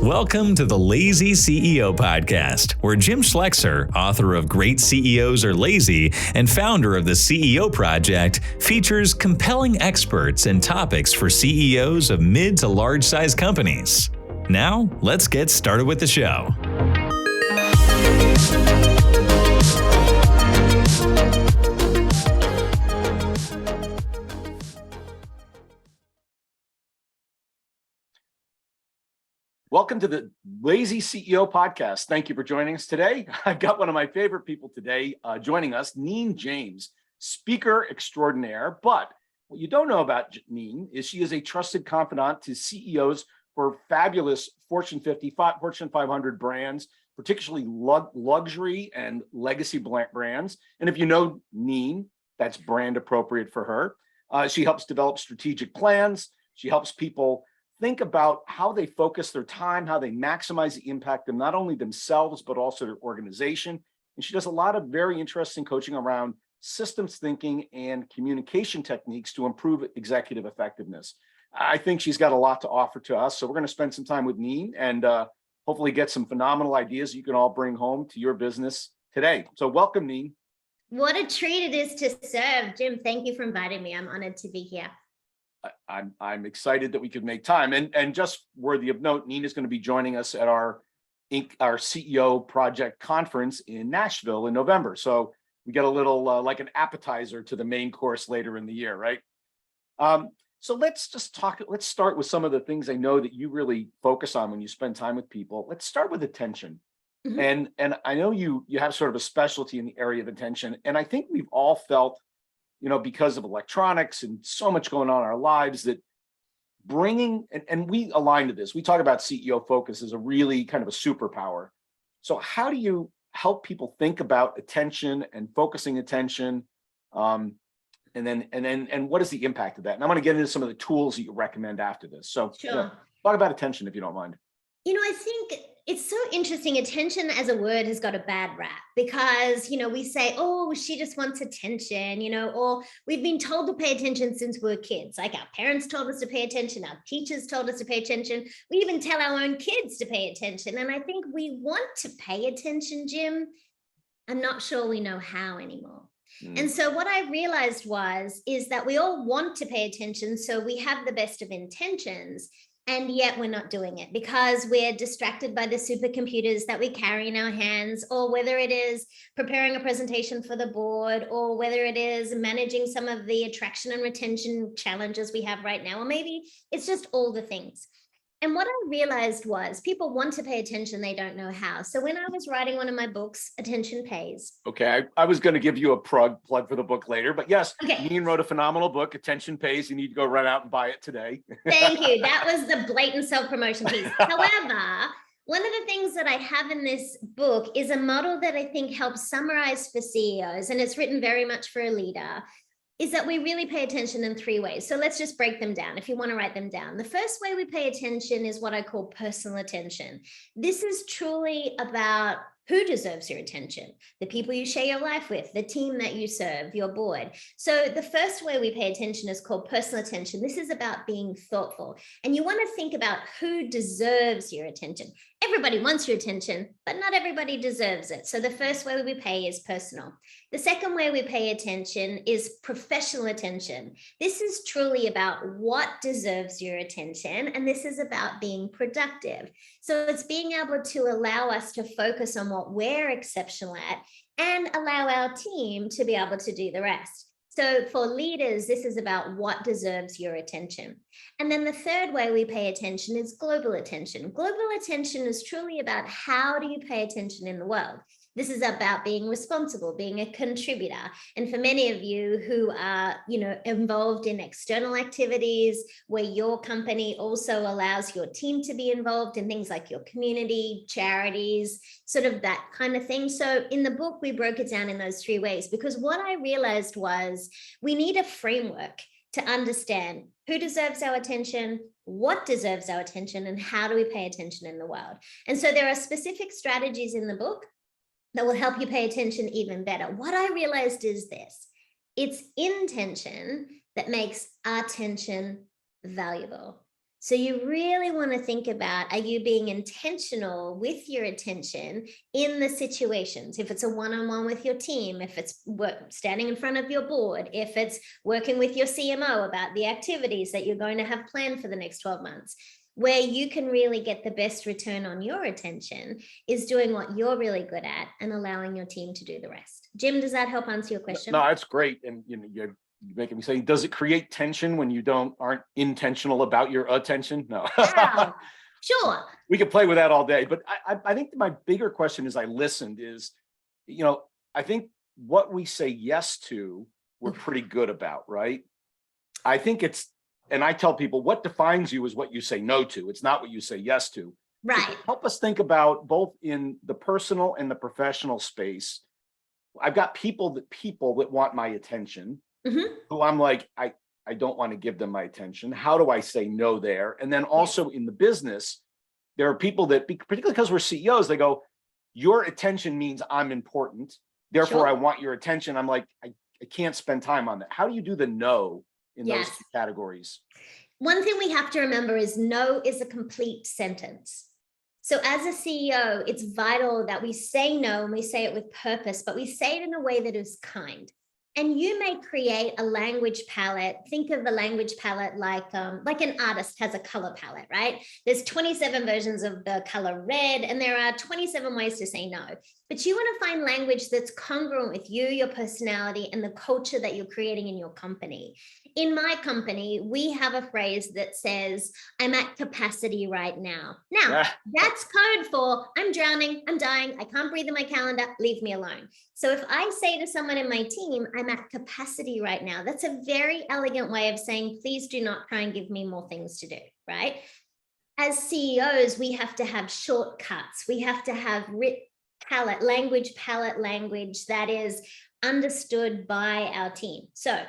Welcome to the Lazy CEO Podcast, where Jim Schlexer, author of Great CEOs Are Lazy and founder of the CEO Project, features compelling experts and topics for CEOs of mid to large-size companies. Now, let's get started with the show. Welcome to the Lazy CEO Podcast. Thank you for joining us today. I've got one of my favorite people today joining us, Neen James, speaker extraordinaire. But what you don't know about Neen is she is a trusted confidant to CEOs for fabulous Fortune 50, Fortune 500 brands, particularly luxury and legacy brands. And if you know Neen, that's brand appropriate for her. She helps develop strategic plans. She helps people think about how they focus their time, how they maximize the impact of not only themselves, but also their organization. And she does a lot of very interesting coaching around systems thinking and communication techniques to improve executive effectiveness. I think she's got a lot to offer to us. So we're going to spend some time with Neen and hopefully get some phenomenal ideas you can all bring home to your business today. So welcome, Neen. What a treat it is to serve. Jim, thank you for inviting me. I'm honored to be here. I'm excited that we could make time, and just worthy of note, Neen is going to be joining us at our CEO Project conference in Nashville in November. So we get a little like an appetizer to the main course later in the year, right? So let's start with some of the things I know that you really focus on when you spend time with people. Let's start with attention. Mm-hmm. And I know you have sort of a specialty in the area of attention, and I think we've all felt, because of electronics and so much going on in our lives, that bringing, and we align to this, we talk about CEO focus as a really kind of a superpower. So how do you help people think about attention and focusing attention? And what is the impact of that? And I'm going to get into some of the tools that you recommend after this. So sure. Talk about attention, if you don't mind. I think it's so interesting. Attention as a word has got a bad rap because, we say, oh, she just wants attention, or we've been told to pay attention since we were kids. Like our parents told us to pay attention. Our teachers told us to pay attention. We even tell our own kids to pay attention. And I think we want to pay attention, Jim. I'm not sure we know how anymore. And so what I realized is that we all want to pay attention. So we have the best of intentions. And yet we're not doing it because we're distracted by the supercomputers that we carry in our hands, or whether it is preparing a presentation for the board, or whether it is managing some of the attraction and retention challenges we have right now, or maybe it's just all the things. And what I realized was people want to pay attention, they don't know how. So when I was writing one of my books, Attention Pays. Okay, I was going to give you a plug for the book later, but yes, okay. Neen wrote a phenomenal book, Attention Pays. You need to go run out and buy it today. Thank you. That was the blatant self-promotion piece. However, one of the things that I have in this book is a model that I think helps summarize for CEOs, and it's written very much for a leader, is that we really pay attention in three ways. So let's just break them down if you want to write them down. The first way we pay attention is what I call personal attention. This is truly about who deserves your attention, the people you share your life with, the team that you serve, your board. So the first way we pay attention is called personal attention. This is about being thoughtful. And you want to think about who deserves your attention. Everybody wants your attention, but not everybody deserves it. So the first way we pay is personal. The second way we pay attention is professional attention. This is truly about what deserves your attention, and this is about being productive. So it's being able to allow us to focus on what we're exceptional at and allow our team to be able to do the rest. So for leaders, this is about what deserves your attention. And then the third way we pay attention is global attention. Global attention is truly about how do you pay attention in the world. This is about being responsible, being a contributor. And for many of you who are, involved in external activities where your company also allows your team to be involved in things like your community, charities, sort of that kind of thing. So in the book, we broke it down in those three ways, because what I realized was we need a framework to understand who deserves our attention, what deserves our attention, and how do we pay attention in the world. And so there are specific strategies in the book that will help you pay attention even better. What I realized is this: it's intention that makes attention valuable. So you really want to think about, are you being intentional with your attention in the situations? If it's a one-on-one with your team, if it's standing in front of your board, if it's working with your CMO about the activities that you're going to have planned for the next 12 months, where you can really get the best return on your attention is doing what you're really good at and allowing your team to do the rest. Jim, does that help answer your question? No, that's great. And you're making me say, does it create tension when you aren't intentional about your attention? No. Wow. Sure. We could play with that all day. But I think my bigger question as I listened is, I think what we say yes to, we're pretty good about, right? I think and I tell people, what defines you is what you say no to. It's not what you say yes to. Right. So help us think about both in the personal and the professional space. I've got people that want my attention, who I'm like, I don't want to give them my attention. How do I say no there? And then also in the business, there are people that, particularly because we're CEOs, they go, your attention means I'm important. Therefore, I want your attention. I'm like, I can't spend time on that. How do you do the no in those two categories? One thing we have to remember is no is a complete sentence. So as a CEO, it's vital that we say no and we say it with purpose, but we say it in a way that is kind. And you may create a language palette. Think of the language palette like an artist has a color palette, right? There's 27 versions of the color red, and there are 27 ways to say no. But you want to find language that's congruent with you, your personality, and the culture that you're creating in your company. In my company, we have a phrase that says, I'm at capacity right now. Now, that's code for I'm drowning, I'm dying, I can't breathe in my calendar, leave me alone. So if I say to someone in my team, I'm at capacity right now, that's a very elegant way of saying, please do not try and give me more things to do, right? As CEOs, we have to have shortcuts. We have to have language that is understood by our team. So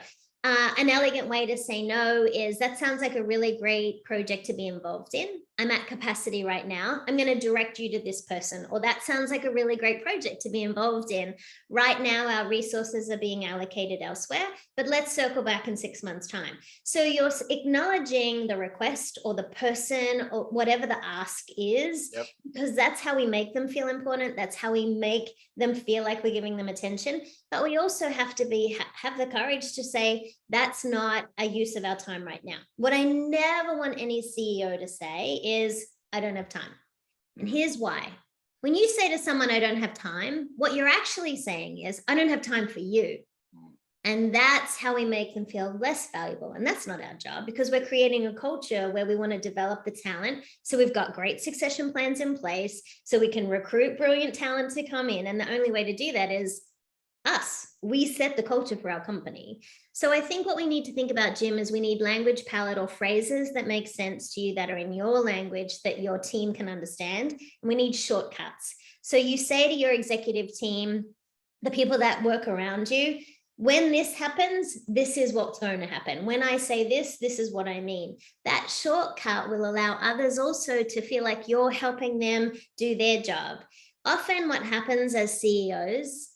an elegant way to say no is, that sounds like a really great project to be involved in. I'm at capacity right now. I'm going to direct you to this person. Or that sounds like a really great project to be involved in. Right now, our resources are being allocated elsewhere, but let's circle back in 6 months' time. So you're acknowledging the request or the person or whatever the ask is, because that's how we make them feel important. That's how we make them feel like we're giving them attention. But we also have to have the courage to say, that's not a use of our time right now. What I never want any CEO to say is, I don't have time. And here's why. When you say to someone, I don't have time, what you're actually saying is, I don't have time for you. And that's how we make them feel less valuable. And that's not our job, because we're creating a culture where we want to develop the talent. So we've got great succession plans in place so we can recruit brilliant talent to come in. And the only way to do that is us. We set the culture for our company. So I think what we need to think about, Jim, is we need language palette or phrases that make sense to you, that are in your language that your team can understand. And we need shortcuts. So you say to your executive team, the people that work around you, when this happens, this is what's going to happen. When I say this, this is what I mean. That shortcut will allow others also to feel like you're helping them do their job. Often what happens as CEOs,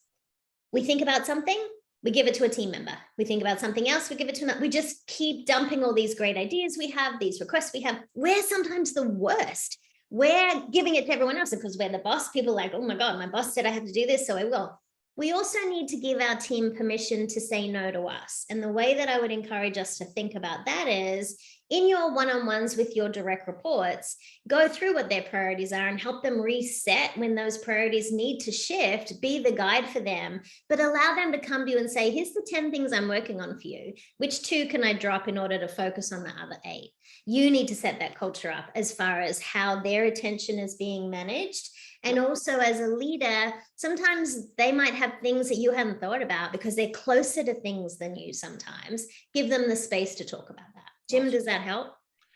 we think about something, we give it to a team member. We think about something else, we give it to another. We just keep dumping all these great ideas we have, these requests we have. We're sometimes the worst. We're giving it to everyone else because we're the boss. People are like, oh my God, my boss said I have to do this, so I will. We also need to give our team permission to say no to us. And the way that I would encourage us to think about that is, in your one-on-ones with your direct reports, go through what their priorities are and help them reset when those priorities need to shift. Be the guide for them, but allow them to come to you and say, here's the 10 things I'm working on for you. Which 2 can I drop in order to focus on the other 8? You need to set that culture up as far as how their attention is being managed. And also, as a leader, sometimes they might have things that you haven't thought about because they're closer to things than you sometimes. Give them the space to talk about that. Jim, does that help?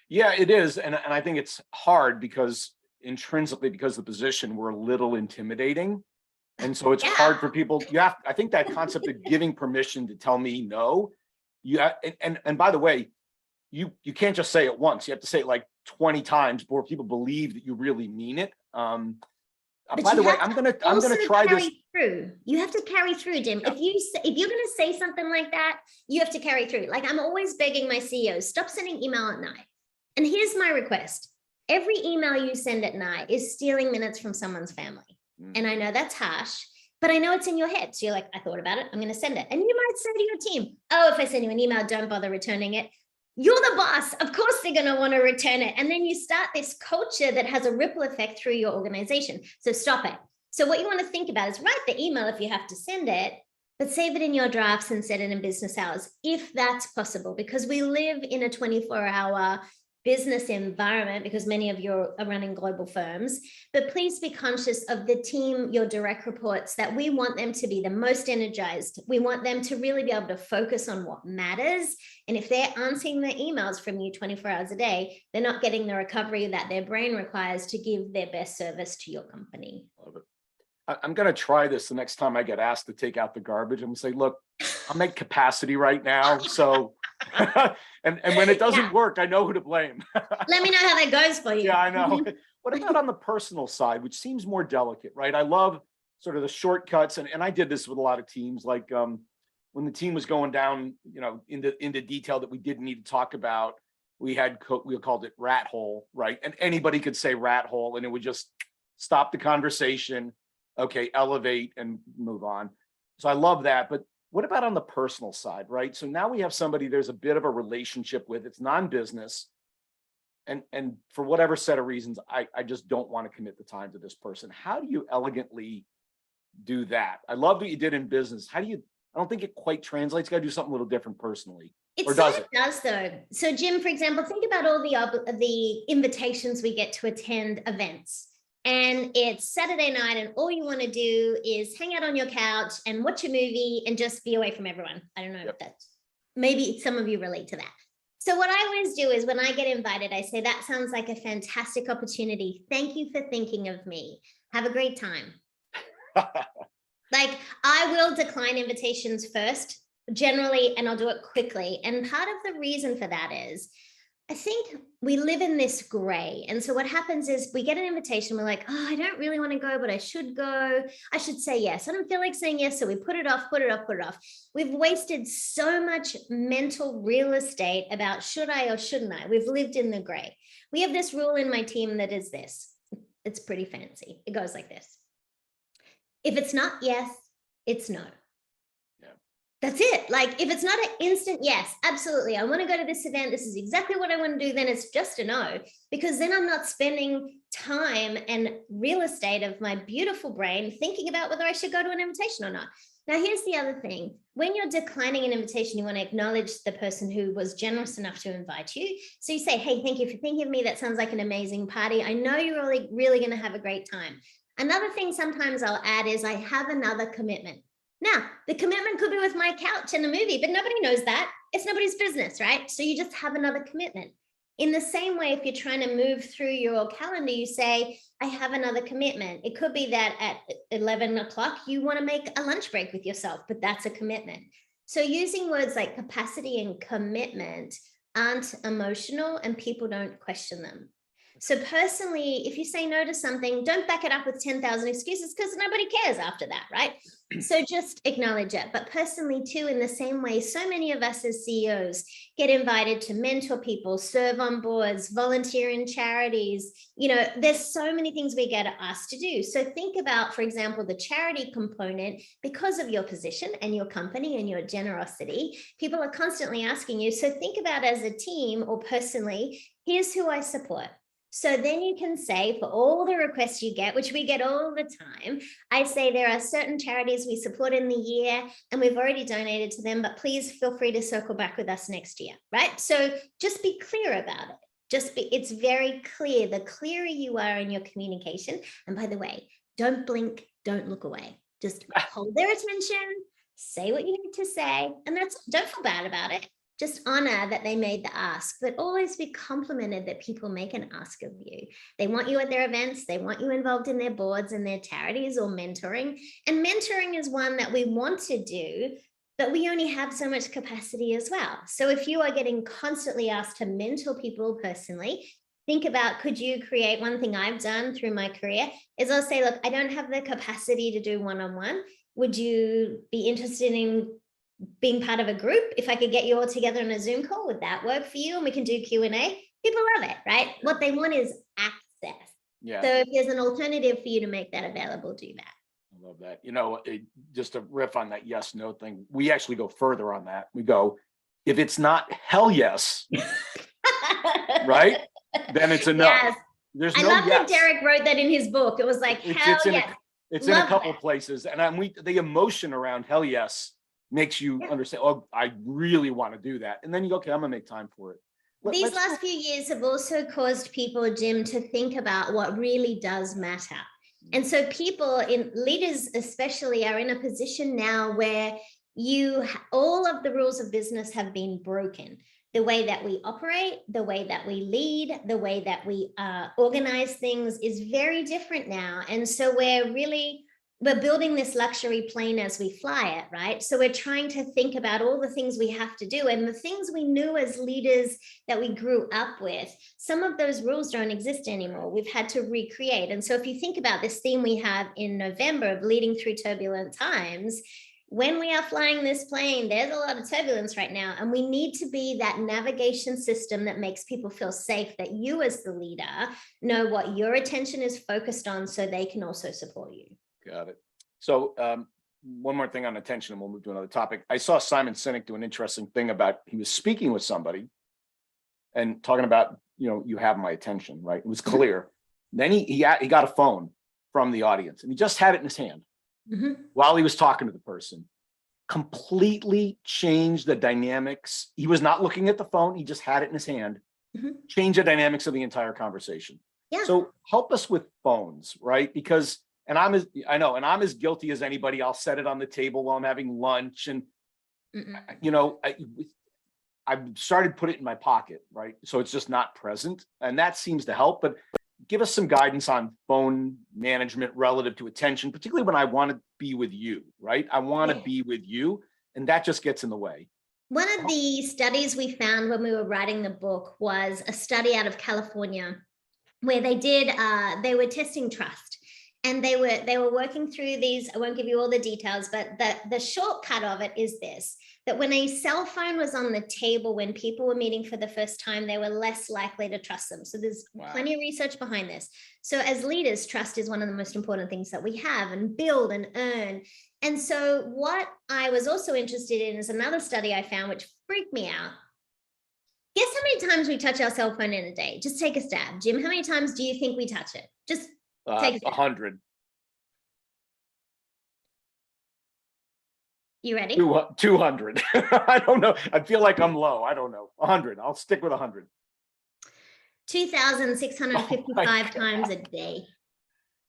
Yeah, it is. And I think it's hard because intrinsically, because of the position, we're a little intimidating. And so it's hard for people. I think that concept of giving permission to tell me no. And by the way, you can't just say it once. You have to say it like 20 times before people believe that you really mean it. But by you the way, have I'm to gonna also try this. carry through. You have to carry through, Jim. Yeah. If you're going to say something like that, you have to carry through. Like, I'm always begging my CEOs, stop sending email at night. And here's my request. Every email you send at night is stealing minutes from someone's family. And I know that's harsh, but I know it's in your head. So you're like, I thought about it, I'm going to send it. And you might say to your team, oh, if I send you an email, don't bother returning it. You're the boss. Of course, they're going to want to return it. And then you start this culture that has a ripple effect through your organization. So stop it. So what you want to think about is write the email if you have to send it, but save it in your drafts and set it in business hours, if that's possible, because we live in a 24-hour business environment, because many of you are running global firms. But please be conscious of the team, your direct reports, that we want them to be the most energized. We want them to really be able to focus on what matters. And if they're answering the emails from you 24 hours a day, they're not getting the recovery that their brain requires to give their best service to your company. Love it. I'm going to try this the next time I get asked to take out the garbage. I'm going to say, look, I'm at capacity right now. So, and when it doesn't work, I know who to blame. Let me know how that goes for you. Yeah, I know. What about on the personal side, which seems more delicate, right? I love sort of the shortcuts. And I did this with a lot of teams, like when the team was going down, into detail that we didn't need to talk about, we called it rat hole, right? And anybody could say rat hole and it would just stop the conversation. Okay, elevate and move on. So I love that. But what about on the personal side, right? So now we have somebody there's a bit of a relationship with, it's non-business. And for whatever set of reasons, I just don't want to commit the time to this person. How do you elegantly do that? I love what you did in business. I don't think it quite translates. You got to do something a little different personally. It Or sort does of does though. So Jim, for example, think about all the invitations we get to attend events. And it's Saturday night and all you want to do is hang out on your couch and watch a movie and just be away from everyone. I don't know if that's, maybe some of you relate to that. So what I always do is when I get invited, I say, that sounds like a fantastic opportunity. Thank you for thinking of me. Have a great time. Like, I will decline invitations first, generally, and I'll do it quickly. And part of the reason for that is, I think we live in this gray. And so what happens is we get an invitation. We're like, oh, I don't really want to go, but I should go. I should say yes. I don't feel like saying yes. So we put it off. We've wasted so much mental real estate about should I or shouldn't I? We've lived in the gray. We have this rule in my team that is this. It's pretty fancy. It goes like this. If it's not yes, it's no. That's it. Like, if it's not an instant yes, absolutely, I want to go to this event, this is exactly what I want to do, then it's just a no, because then I'm not spending time and real estate of my beautiful brain thinking about whether I should go to an invitation or not. Now, here's the other thing. When you're declining an invitation, you want to acknowledge the person who was generous enough to invite you. So you say, hey, thank you for thinking of me. That sounds like an amazing party. I know you're really going to have a great time. Another thing sometimes I'll add is I have another commitment. Now, the commitment could be with my couch and a movie, but nobody knows that. It's nobody's business, right? So you just have another commitment. In the same way, if you're trying to move through your calendar, you say, I have another commitment. It could be that at 11 o'clock, you want to make a lunch break with yourself, but that's a commitment. So using words like capacity and commitment aren't emotional and people don't question them. So personally, if you say no to something, don't back it up with 10,000 excuses because nobody cares after that, right? So just acknowledge it. But personally too, in the same way, so many of us as CEOs get invited to mentor people, serve on boards, volunteer in charities. There's so many things we get asked to do. So think about, for example, the charity component. Because of your position and your company and your generosity, people are constantly asking you. So think about, as a team or personally, here's who I support. So then you can say, for all the requests you get, which we get all the time, I say there are certain charities we support in the year and we've already donated to them, but please feel free to circle back with us next year, right? So just be clear about it. It's very clear. The clearer you are in your communication, and by the way, don't blink, don't look away. Just hold their attention, say what you need to say, and don't feel bad about it. Just honor that they made the ask, but always be complimented that people make an ask of you. They want you at their events. They want you involved in their boards and their charities or mentoring. And mentoring is one that we want to do, but we only have so much capacity as well. So if you are getting constantly asked to mentor people personally, think about, could you create, one thing I've done through my career is I'll say, look, I don't have the capacity to do one-on-one. Would you be interested in being part of a group? If I could get you all together on a Zoom call, would that work for you? And we can do Q&A. People love it, right? What they want is access. Yeah. So if there's an alternative for you to make that available, do that. I love that. Just to riff on that yes, no thing, we actually go further on that. We go, if it's not hell yes, right? Then it's a no. Yes. There's I no love yes. that Derek wrote that in his book. It was like, hell yes. It's in a couple places. And the emotion around hell yes makes you understand, oh, I really want to do that. And then you go, okay, I'm gonna make time for it. These last few years have also caused people, Jim, to think about what really does matter. And so people, leaders especially, are in a position now where all of the rules of business have been broken. The way that we operate, the way that we lead, the way that we organize things is very different now. And so we're building this luxury plane as we fly it, right? So we're trying to think about all the things we have to do, and the things we knew as leaders that we grew up with. Some of those rules don't exist anymore. We've had to recreate. And so if you think about this theme we have in November of leading through turbulent times, when we are flying this plane, there's a lot of turbulence right now, and we need to be that navigation system that makes people feel safe, that you as the leader know what your attention is focused on so they can also support you. Got it. So one more thing on attention, and we'll move to another topic. I saw Simon Sinek do an interesting thing about, he was speaking with somebody and talking about, you have my attention, right? It was clear. Then he got a phone from the audience, and he just had it in his hand while he was talking to the person. Completely changed the dynamics. He was not looking at the phone. He just had it in his hand. Changed the dynamics of the entire conversation. Yeah. So help us with phones, right? Because I'm as guilty as anybody. I'll set it on the table while I'm having lunch, and I've started to put it in my pocket, right? So it's just not present, and that seems to help. But give us some guidance on phone management relative to attention, particularly when I want to be with you, right? I want to be with you, and that just gets in the way. One of the studies we found when we were writing the book was a study out of California where they were testing trust. And they were working through these. I won't give you all the details, but the shortcut of it is this: that when a cell phone was on the table, when people were meeting for the first time, they were less likely to trust them. So there's plenty of research behind this. So as leaders, trust is one of the most important things that we have and build and earn. And so what I was also interested in is another study I found, which freaked me out. Guess how many times we touch our cell phone in a day? Just take a stab. Jim, how many times do you think we touch it? Just 100. You ready? 200. I don't know. I feel like I'm low. I don't know. 100. I'll stick with 100. 2,655 times a day.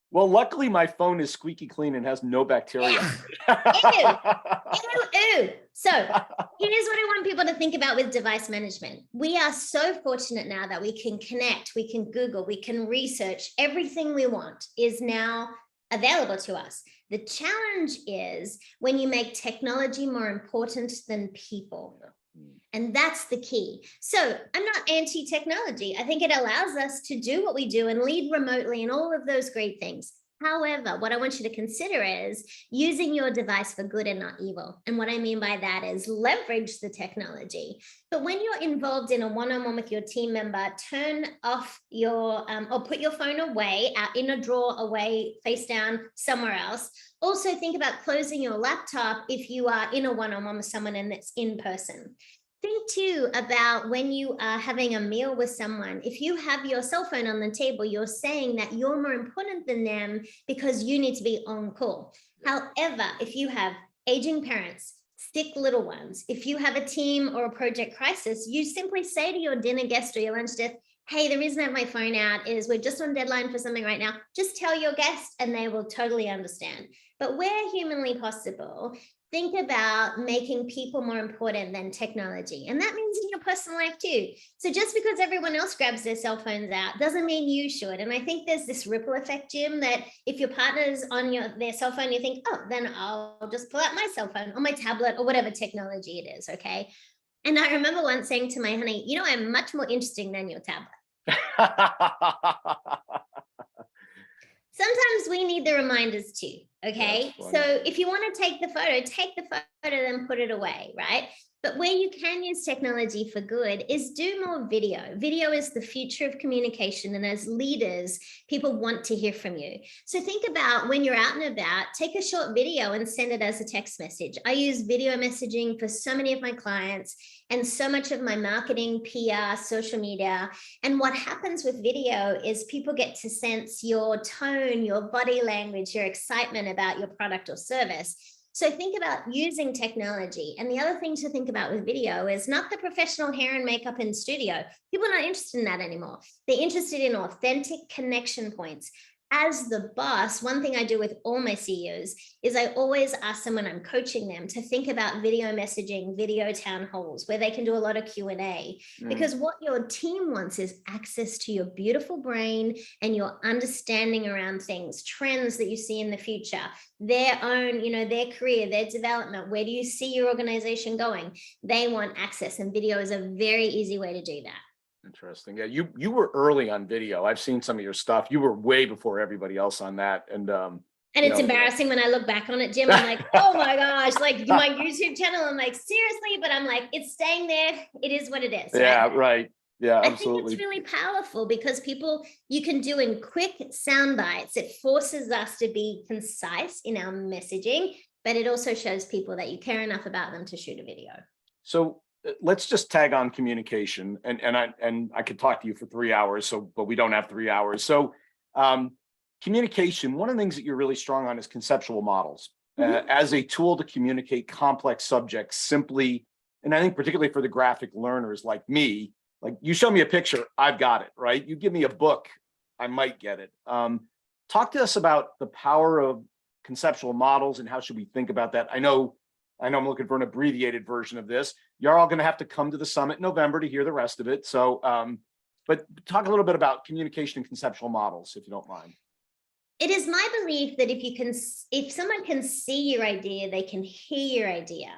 Well, luckily my phone is squeaky clean and has no bacteria. Ew. So here's what I want people to think about with device management. We are so fortunate now that we can connect, we can Google, we can research. Everything we want is now available to us. The challenge is when you make technology more important than people. And that's the key. So I'm not anti-technology. I think it allows us to do what we do and lead remotely and all of those great things. However, what I want you to consider is using your device for good and not evil. And what I mean by that is leverage the technology. But when you're involved in a one-on-one with your team member, turn off your, or put your phone away, out in a drawer, away, face down, somewhere else. Also think about closing your laptop if you are in a one-on-one with someone and it's in person. Think too about when you are having a meal with someone. If you have your cell phone on the table, you're saying that you're more important than them because you need to be on call. However, if you have aging parents, sick little ones, if you have a team or a project crisis, you simply say to your dinner guest or your lunch guest, hey, the reason I have my phone out is we're just on deadline for something right now. Just tell your guest and they will totally understand. But where humanly possible, think about making people more important than technology. And that means in your personal life too. So just because everyone else grabs their cell phones out doesn't mean you should. And I think there's this ripple effect, Jim, that if your partner's on their cell phone, you think, oh, then I'll just pull out my cell phone or my tablet or whatever technology it is, okay? And I remember once saying to my honey, I'm much more interesting than your tablet. Sometimes we need the reminders too. Okay. So if you want to take the photo, then put it away, right? But where you can use technology for good is do more video. Video is the future of communication. And as leaders, people want to hear from you. So think about when you're out and about, take a short video and send it as a text message. I use video messaging for so many of my clients and so much of my marketing, PR, social media. And what happens with video is people get to sense your tone, your body language, your excitement about your product or service. So think about using technology. And the other thing to think about with video is not the professional hair and makeup in studio. People are not interested in that anymore. They're interested in authentic connection points. As the boss, one thing I do with all my CEOs is I always ask them when I'm coaching them to think about video messaging, video town halls, where they can do a lot of Q&A. Because what your team wants is access to your beautiful brain and your understanding around things, trends that you see in the future, their own, their career, their development. Where do you see your organization going? They want access, and video is a very easy way to do that. Interesting. Yeah, you were early on video. I've seen some of your stuff. You were way before everybody else on that. And it's embarrassing when I look back on it, Jim. I'm like, oh my gosh, like my YouTube channel. I'm like, seriously, but I'm like, it's staying there. It is what it is. Yeah, right. Yeah, absolutely. I think it's really powerful because you can do in quick sound bites. It forces us to be concise in our messaging, but it also shows people that you care enough about them to shoot a video. So let's just tag on communication, and I could talk to you for 3 hours. But we don't have 3 hours. So communication. One of the things that you're really strong on is conceptual models as a tool to communicate complex subjects simply. And I think particularly for the graphic learners like me, like you show me a picture, I've got it, right? You give me a book, I might get it. Talk to us about the power of conceptual models and how should we think about that? I know I'm looking for an abbreviated version of this. You're all going to have to come to the summit in November to hear the rest of it. So, but talk a little bit about communication and conceptual models, if you don't mind. It is my belief that if someone can see your idea, they can hear your idea.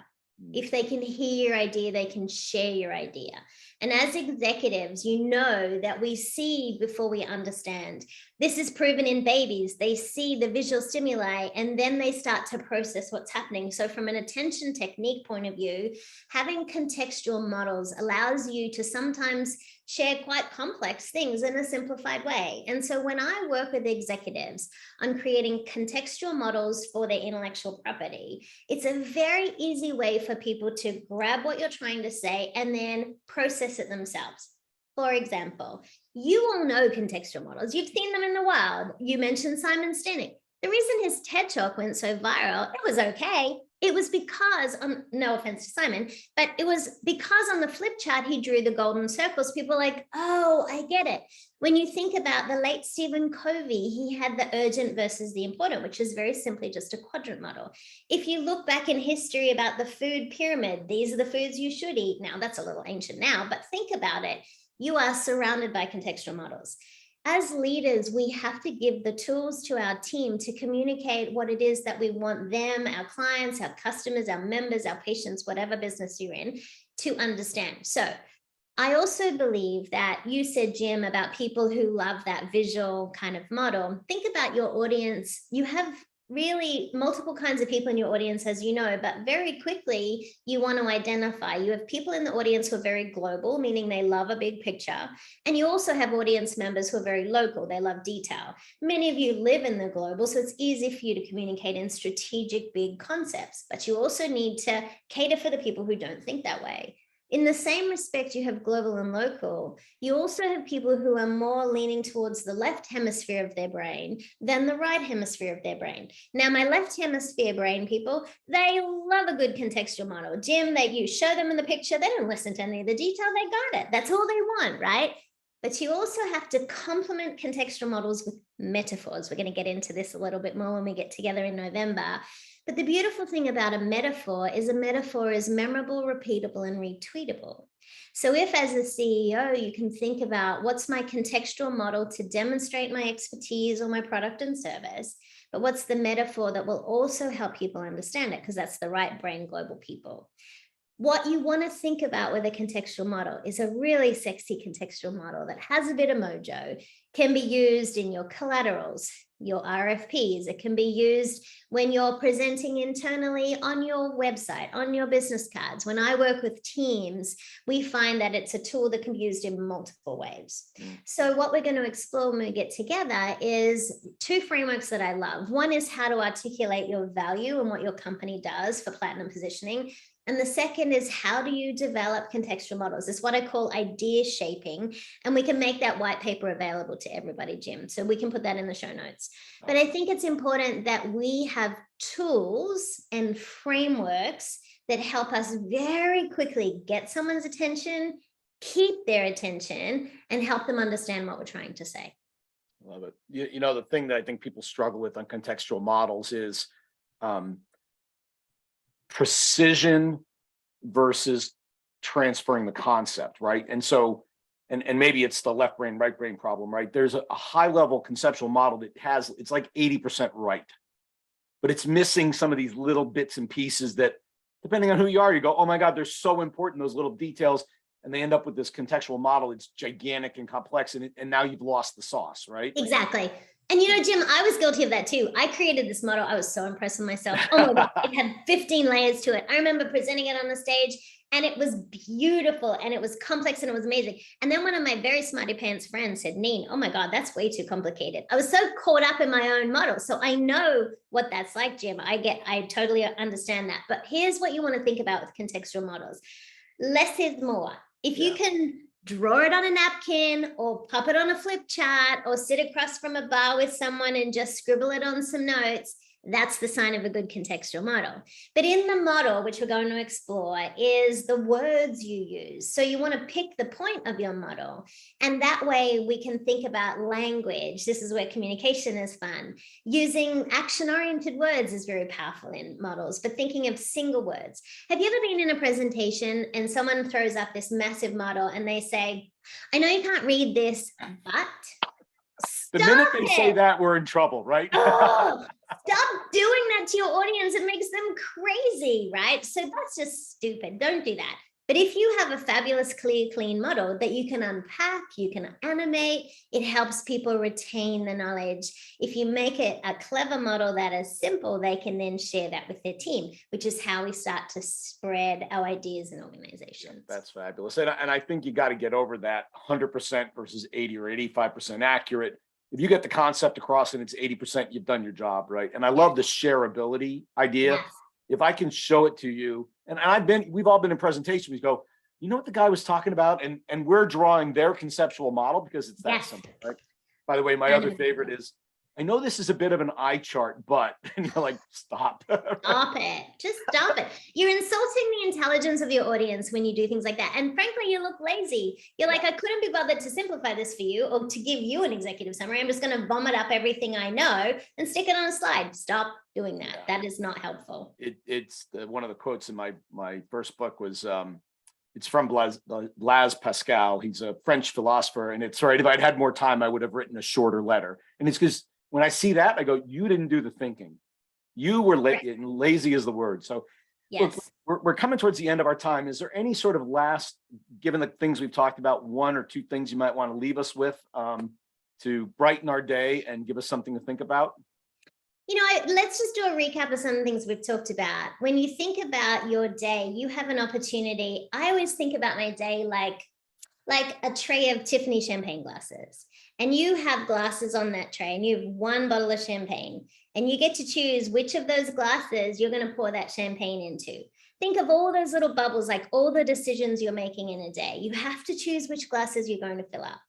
If they can hear your idea, they can share your idea. And as executives, you know that we see before we understand. This is proven in babies. They see the visual stimuli and then they start to process what's happening. So from an attention technique point of view, having contextual models allows you to sometimes share quite complex things in a simplified way. And so when I work with executives on creating contextual models for their intellectual property, it's a very easy way for people to grab what you're trying to say and then process it themselves. For example, you all know contextual models. You've seen them in the wild. You mentioned Simon Sinek. The reason his TED Talk went so viral, it was okay. It was because, no offense to Simon, but it was because on the flip chart, he drew the golden circles. People were like, oh, I get it. When you think about the late Stephen Covey, he had the urgent versus the important, which is very simply just a quadrant model. If you look back in history about the food pyramid, these are the foods you should eat. Now, that's a little ancient now, but think about it. You are surrounded by contextual models. As leaders, we have to give the tools to our team to communicate what it is that we want them, our clients, our customers, our members, our patients, whatever business you're in, to understand. So I also believe that you said, Jim, about people who love that visual kind of model. Think about your audience. You have really multiple kinds of people in your audience, as you know, but very quickly you want to identify. You have people in the audience who are very global, meaning they love a big picture. And you also have audience members who are very local. They love detail. Many of you live in the global, so it's easy for you to communicate in strategic big concepts, but you also need to cater for the people who don't think that way. In the same respect, you have global and local. You also have people who are more leaning towards the left hemisphere of their brain than the right hemisphere of their brain. Now, my left hemisphere brain people, they love a good contextual model. Jim, you show them in the picture, they don't listen to any of the detail, they got it. That's all they want, right? But you also have to complement contextual models with metaphors. We're going to get into this a little bit more when we get together in November. But the beautiful thing about a metaphor is memorable, repeatable, and retweetable. So if as a CEO, you can think about what's my contextual model to demonstrate my expertise or my product and service, but what's the metaphor that will also help people understand it? Because that's the right brain global people. what you want to think about with a contextual model is a really sexy contextual model that has a bit of mojo, can be used in your collaterals, your RFPs. It can be used when you're presenting internally on your website, on your business cards. When I work with teams, we find that it's a tool that can be used in multiple ways. So what we're going to explore when we get together is two frameworks that I love. One is how to articulate your value and what your company does for platinum positioning. And the second is how do you develop contextual models? It's what I call idea shaping. And we can make that white paper available to everybody, Jim. So we can put that in the show notes. But I think it's important that we have tools and frameworks that help us very quickly get someone's attention, keep their attention, and help them understand what we're trying to say. Love it. You know, the thing that I think people struggle with on contextual models is precision versus transferring the concept, right? And so, and maybe it's the left brain, right brain problem, right? There's a high level conceptual model that it's like 80% right, but it's missing some of these little bits and pieces that, depending on who you are, you go, oh my God, they're so important, those little details. And they end up with this contextual model. It's gigantic and complex, and now you've lost the sauce, right? Exactly. And you know, Jim, I was guilty of that too. I created this model. I was so impressed with myself. Oh my God, it had 15 layers to it. I remember presenting it on the stage and it was beautiful and it was complex and it was amazing. And then one of my very smarty pants friends said, Neen, oh my God, that's way too complicated. I was so caught up in my own model. So I know what that's like, Jim. I totally understand that. But here's what you want to think about with contextual models. Less is more. If you can draw it on a napkin or pop it on a flip chart or sit across from a bar with someone and just scribble it on some notes, that's the sign of a good contextual model. But in the model, which we're going to explore, is the words you use. So you want to pick the point of your model. And that way we can think about language. This is where communication is fun. Using action-oriented words is very powerful in models, but thinking of single words. Have you ever been in a presentation and someone throws up this massive model and they say, I know you can't read this, but... The minute they say that, we're in trouble, right? Oh, stop doing that to your audience. It makes them crazy, right? So that's just stupid. Don't do that. But if you have a fabulous, clear, clean model that you can unpack, you can animate, it helps people retain the knowledge. If you make it a clever model that is simple, they can then share that with their team, which is how we start to spread our ideas in organizations. That's fabulous. And I think you got to get over that 100% versus 80 or 85% accurate. If you get the concept across and it's 80%, you've done your job, right? And I love the shareability idea. Yes. If I can show it to you, and we've all been in presentations, we go, you know what the guy was talking about? And we're drawing their conceptual model because it's that simple, right? By the way, my other favorite is, I know this is a bit of an eye chart, but, and you're like, stop. Stop it. Just stop it. You're insulting the intelligence of your audience when you do things like that. And frankly, you look lazy. You're like, I couldn't be bothered to simplify this for you or to give you an executive summary. I'm just going to vomit up everything I know and stick it on a slide. Stop doing that. That is not helpful. It's one of the quotes in my first book was, it's from Blaise Pascal. He's a French philosopher. And it's right. If I'd had more time, I would have written a shorter letter. And it's because when I see that, I go, you didn't do the thinking. You were lazy is the word. So yes. Look, we're coming towards the end of our time. Is there any sort of last, given the things we've talked about, one or two things you might want to leave us with to brighten our day and give us something to think about? You know, let's just do a recap of some of the things we've talked about. When you think about your day, you have an opportunity. I always think about my day like a tray of Tiffany champagne glasses. And you have glasses on that tray and you have one bottle of champagne and you get to choose which of those glasses you're going to pour that champagne into. Think of all those little bubbles, like all the decisions you're making in a day. You have to choose which glasses you're going to fill up.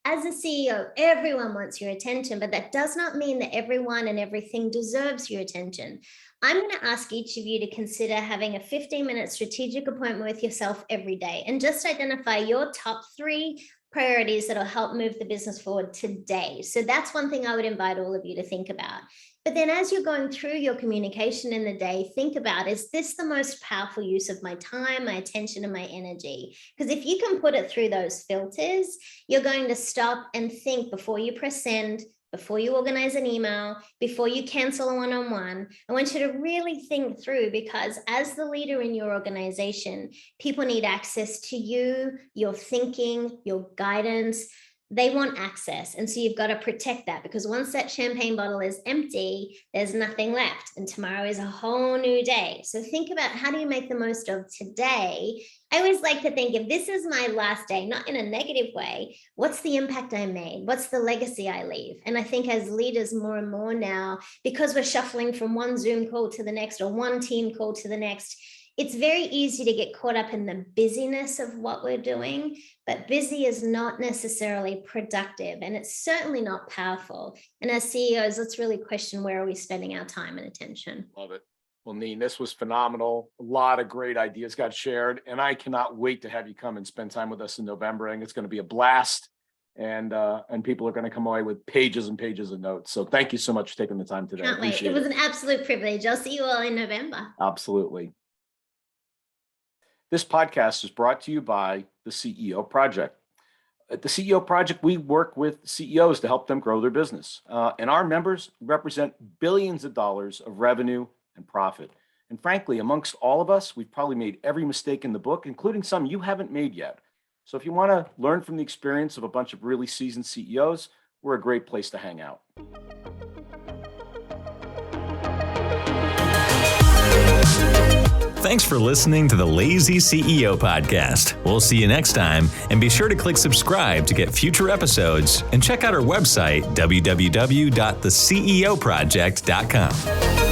As a CEO, everyone wants your attention, but that does not mean that everyone and everything deserves your attention. I'm going to ask each of you to consider having a 15-minute strategic appointment with yourself every day and just identify your top 3 priorities that'll help move the business forward today. So that's one thing I would invite all of you to think about. But then as you're going through your communication in the day, think about, is this the most powerful use of my time, my attention, and my energy? Because if you can put it through those filters, you're going to stop and think before you press send, before you organize an email, before you cancel a one-on-one. I want you to really think through, because as the leader in your organization, people need access to you, your thinking, your guidance. They want access. And so you've got to protect that, because once that champagne bottle is empty, there's nothing left. And tomorrow is a whole new day. So think about, how do you make the most of today? I always like to think, if this is my last day, not in a negative way, what's the impact I made? What's the legacy I leave? And I think as leaders, more and more now, because we're shuffling from one Zoom call to the next or one team call to the next, it's very easy to get caught up in the busyness of what we're doing, but busy is not necessarily productive, and it's certainly not powerful. And as CEOs, let's really question, where are we spending our time and attention? Love it. Well, Neen, this was phenomenal. A lot of great ideas got shared, and I cannot wait to have you come and spend time with us in November. I think it's going to be a blast, and people are going to come away with pages and pages of notes. So thank you so much for taking the time today. Can't wait. It was an absolute privilege. I'll see you all in November. Absolutely. This podcast is brought to you by the CEO Project. At the CEO Project, we work with CEOs to help them grow their business. And our members represent billions of dollars of revenue and profit. And frankly, amongst all of us, we've probably made every mistake in the book, including some you haven't made yet. So if you want to learn from the experience of a bunch of really seasoned CEOs, we're a great place to hang out. Thanks for listening to the Lazy CEO podcast. We'll see you next time, and be sure to click subscribe to get future episodes, and check out our website, www.theceoproject.com.